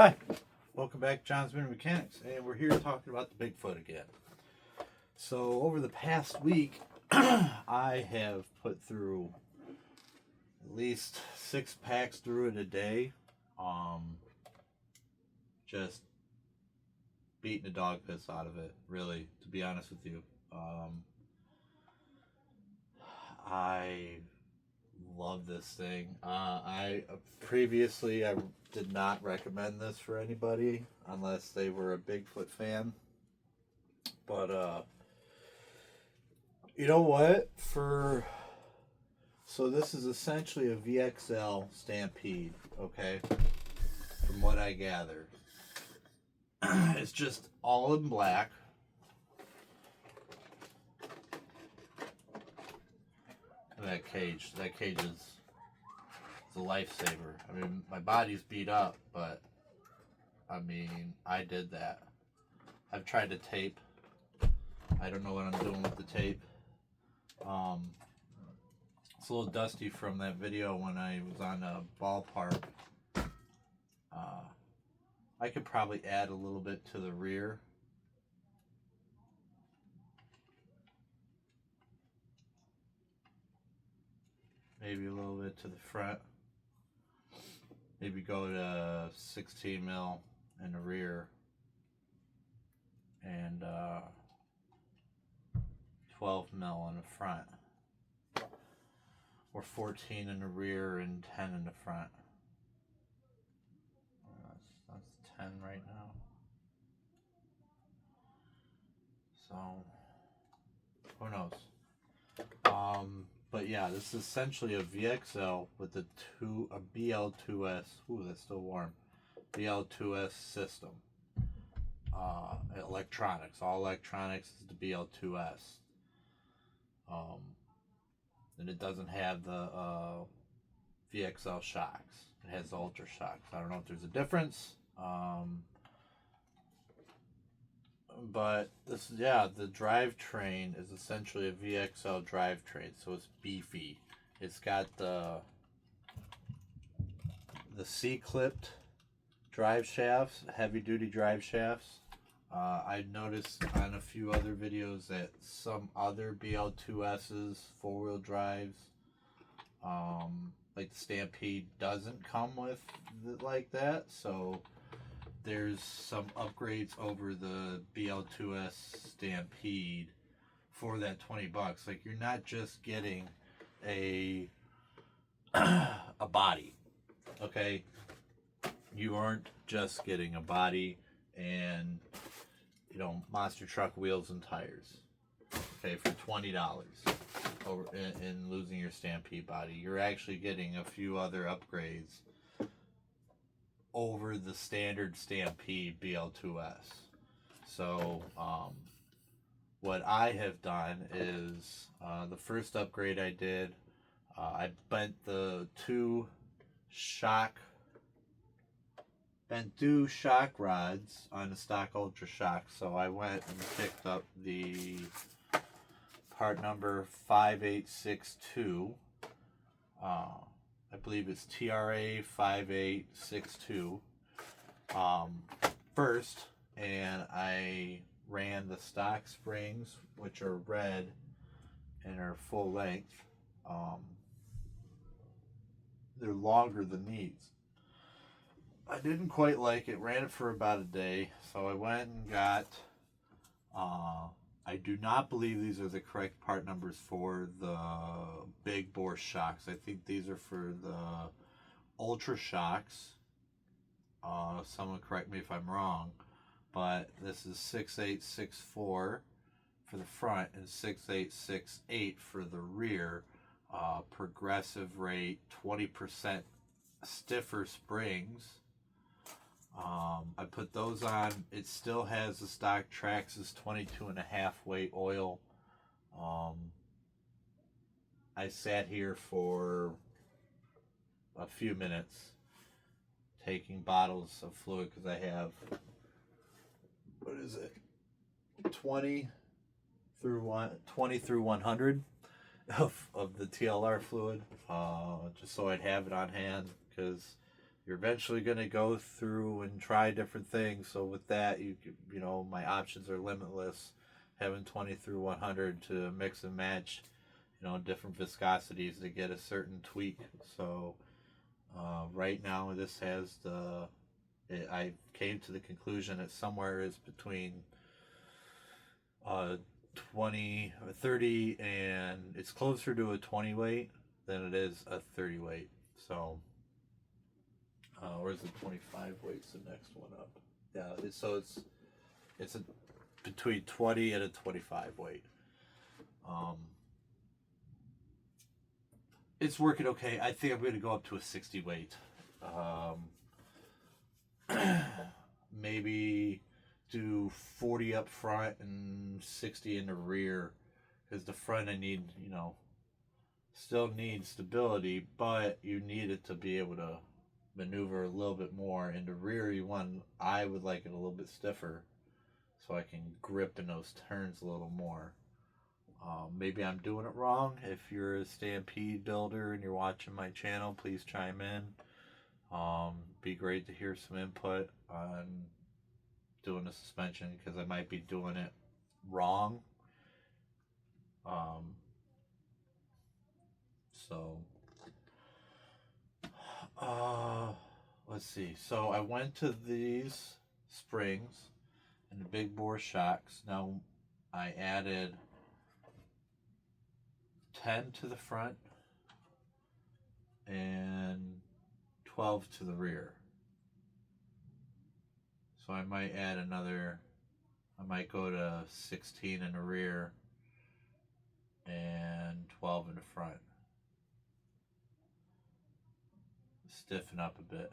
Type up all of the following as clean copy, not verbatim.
Hi, welcome back to John's Mini Mechanics, and we're here talking about the Bigfoot again. So over the past week, I have put through at least 6 packs through it a day. Just beating the dog piss out of it, really, to be honest with you. I love this thing. I previously I did not recommend this for anybody unless they were a Bigfoot fan. But you know what? So this is essentially a VXL Stampede, okay? From what I gather. It's just all in black. That cage is a lifesaver. I mean, my body's beat up, but I mean, I did that. I've tried to tape. I don't know what I'm doing with the tape. It's a little dusty from that video when I was on a ballpark. I could probably add a little bit to the rear. Maybe a little bit to the front. Maybe go to 16 mil in the rear and 12 mil in the front, or 14 in the rear and 10 in the front. That's 10 right now. So who knows? But yeah, this is essentially a VXL with a BL-2S. Ooh, that's still warm. BL-2S system. Electronics. All electronics is the BL-2S. And it doesn't have the VXL shocks. It has the Ultra shocks. I don't know if there's a difference. But this, yeah, the drivetrain is essentially a VXL drivetrain, so it's beefy. It's got the C-clipped drive shafts, heavy-duty drive shafts. I noticed on a few other videos that some other BL-2S's four-wheel drives, like the Stampede, doesn't come with like that, so there's some upgrades over the BL-2S Stampede for that $20. Like, you're not just getting a body, okay? You aren't just getting a body and, you know, monster truck wheels and tires, okay, for $20 over in losing your Stampede body. You're actually getting a few other upgrades over the standard Stampede BL-2S. So what I have done is the first upgrade I did, I bent the two shock rods on the stock Ultra shock. So I went and picked up the part number 5862. I believe it's TRA 5862 first, and I ran the stock springs, which are red and are full length. They're longer than these. I didn't quite like it. Ran it for about a day, so I went and got I do not believe these are the correct part numbers for the big bore shocks. I think these are for the Ultra shocks. Someone correct me if I'm wrong, but this is 6864 for the front and 6868 for the rear. Progressive rate, 20% stiffer springs. I put those on. It still has the stock Traxxas 22.5 weight oil. I sat here for a few minutes taking bottles of fluid because I have, what is it, 20 through 100 of the TLR fluid, just so I'd have it on hand, because you're eventually going to go through and try different things. So with that, you know, my options are limitless. Having 20 through 100 to mix and match, you know, different viscosities to get a certain tweak. So right now, this has I came to the conclusion that somewhere is between 20 or 30, and it's closer to a 20 weight than it is a 30 weight. So, or is it 25 weights the next one up? Yeah, it's a between 20 and a 25 weight. It's working okay. I think I'm going to go up to a 60 weight. Maybe do 40 up front and 60 in the rear, because the front I need, you know, still need stability, but you need it to be able to maneuver a little bit more. In the rear, I would like it a little bit stiffer, so I can grip in those turns a little more. Maybe I'm doing it wrong. If you're a Stampede builder and you're watching my channel, please chime in. Be great to hear some input on doing the suspension, because I might be doing it wrong. So let's see. So I went to these springs and the big bore shocks. Now I added 10 to the front and 12 to the rear. So I might add another, I might go to 16 in the rear and 12 in the front. Stiffen up a bit,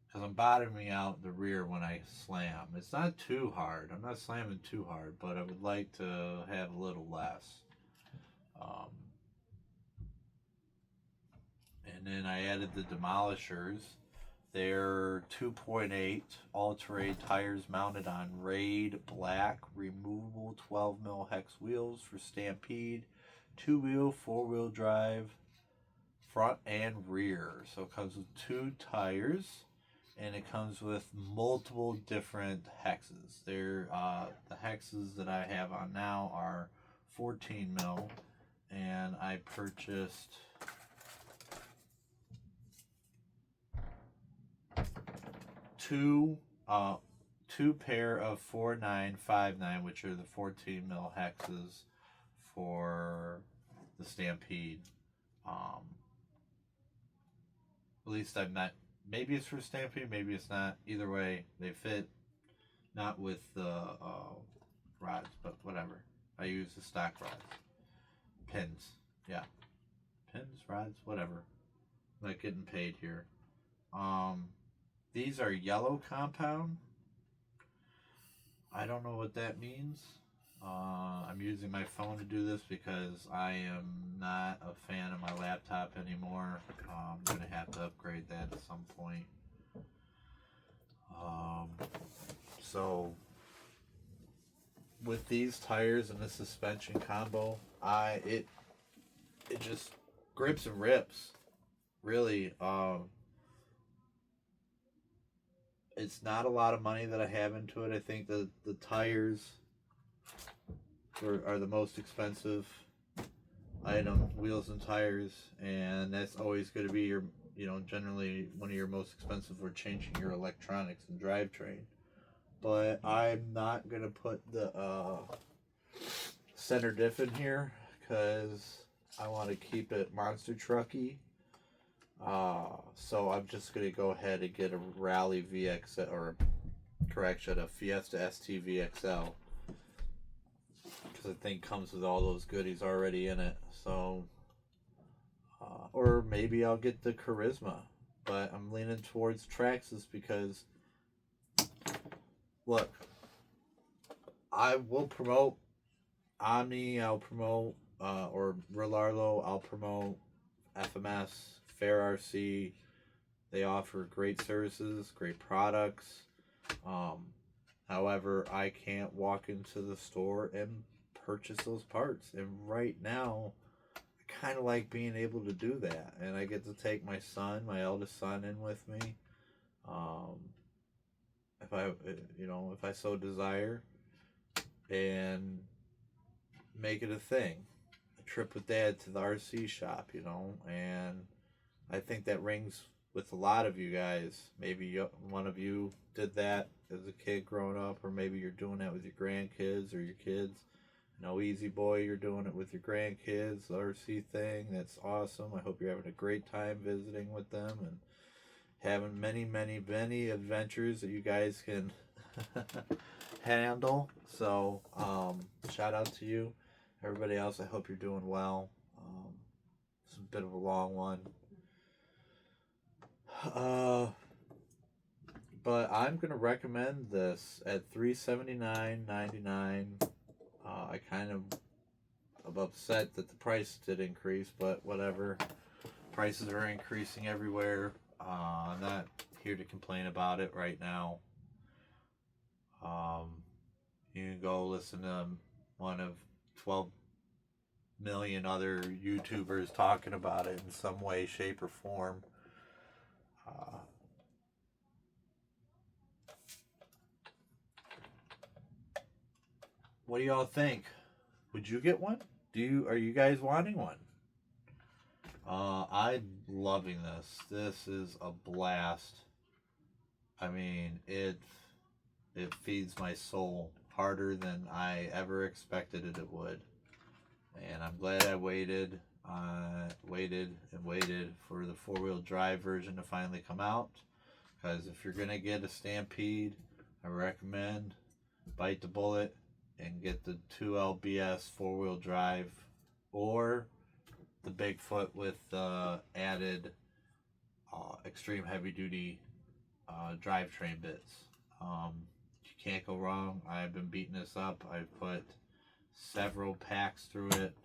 because I'm bottoming out the rear when I slam. It's not too hard. I'm not slamming too hard, but I would like to have a little less. And then I added the Demolishers. They're 2.8 all-terrain tires mounted on Raid black removable 12mm hex wheels for Stampede, 2-wheel, 4-wheel drive, front and rear. So it comes with 2 tires, and it comes with multiple different hexes. The hexes that I have on now are 14mm, and I purchased two pair of 4959, which are the 14mm hexes for the Stampede. At least I'm not. Maybe it's for Stampede, maybe it's not. Either way, they fit. Not with the rods, but whatever. I use the stock rods. Pins. Yeah. Pins, rods, whatever. I'm not getting paid here. These are yellow compound. I don't know what that means. I'm using my phone to do this because I am not a fan of my laptop anymore. I'm going to have to upgrade that at some point. So with these tires and the suspension combo, it just grips and rips. Really, it's not a lot of money that I have into it. I think the tires are the most expensive item, wheels and tires, and that's always going to be your, you know, generally one of your most expensive for changing your electronics and drivetrain. But I'm not going to put the center diff in here because I want to keep it monster trucky. So I'm just going to go ahead and get a Rally VX, or correction, a Fiesta ST VXL, because I think comes with all those goodies already in it. So, or maybe I'll get the Charisma, but I'm leaning towards Traxxas because, look, I will promote Omni, I'll promote, or Relarlo, I'll promote FMS, Fair RC. They offer great services, great products. However, I can't walk into the store and purchase those parts. And right now, I kind of like being able to do that, and I get to take my son, my eldest son, in with me. Um, if I, if I so desire, and make it a thing, a trip with Dad to the RC shop, and I think that rings with a lot of you guys. Maybe one of you did that as a kid growing up, or maybe you're doing that with your grandkids or your kids. Easy Boy, you're doing it with your grandkids, the RC thing. That's awesome. I hope you're having a great time visiting with them and having many, many, many adventures that you guys can handle. So, shout out to you. Everybody else, I hope you're doing well. It's a bit of a long one. But I'm going to recommend this at $379.99. I kind of am upset that the price did increase, but whatever. Prices are increasing everywhere. I'm not here to complain about it right now. You can go listen to one of 12 million other YouTubers talking about it in some way, shape, or form. What do y'all think? Would you get one? Are you guys wanting one? I'm loving this. This is a blast. I mean, it feeds my soul harder than I ever expected it would. And I'm glad I waited and waited for the four-wheel drive version to finally come out. Because if you're going to get a Stampede, I recommend bite the bullet and get the 2LBS four-wheel drive, or the Bigfoot with the added extreme heavy-duty drivetrain bits. You can't go wrong. I've been beating this up. I've put several packs through it,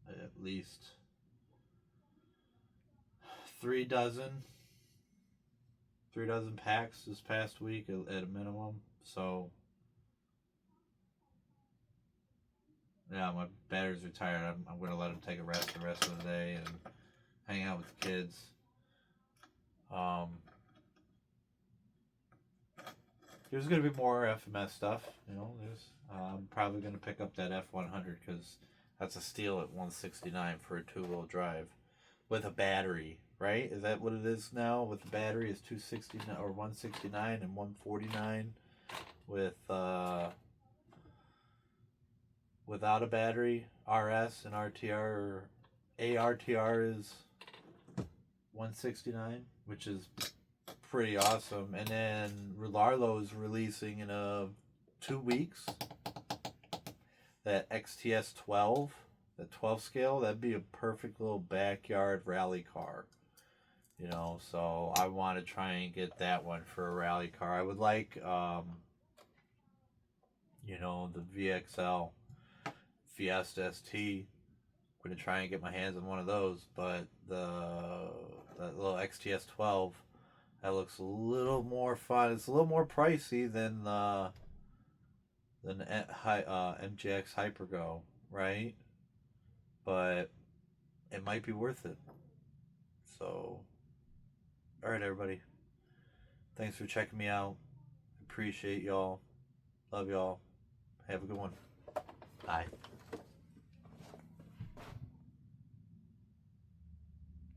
at least 3 dozen packs this past week at a minimum. So yeah, my batteries are tired. I'm going to let them take a rest the rest of the day and hang out with the kids. There's going to be more FMS stuff. I'm probably going to pick up that F100 because that's a steal at $169 for a two-wheel drive with a battery, right? Is that what it is now? With the battery is $269 or $169 and $149 with without a battery. RS and RTR or ARTR is $169, which is pretty awesome. And then Larlo is releasing in 2 weeks that XTS 12, the 12 scale. That'd be a perfect little backyard rally car. So I want to try and get that one for a rally car. I would like, the VXL Fiesta ST. I'm going to try and get my hands on one of those, but that little XTS 12, that looks a little more fun. It's a little more pricey than MGX Hypergo, right? But it might be worth it. So, all right, everybody. Thanks for checking me out. Appreciate y'all. Love y'all. Have a good one. Bye.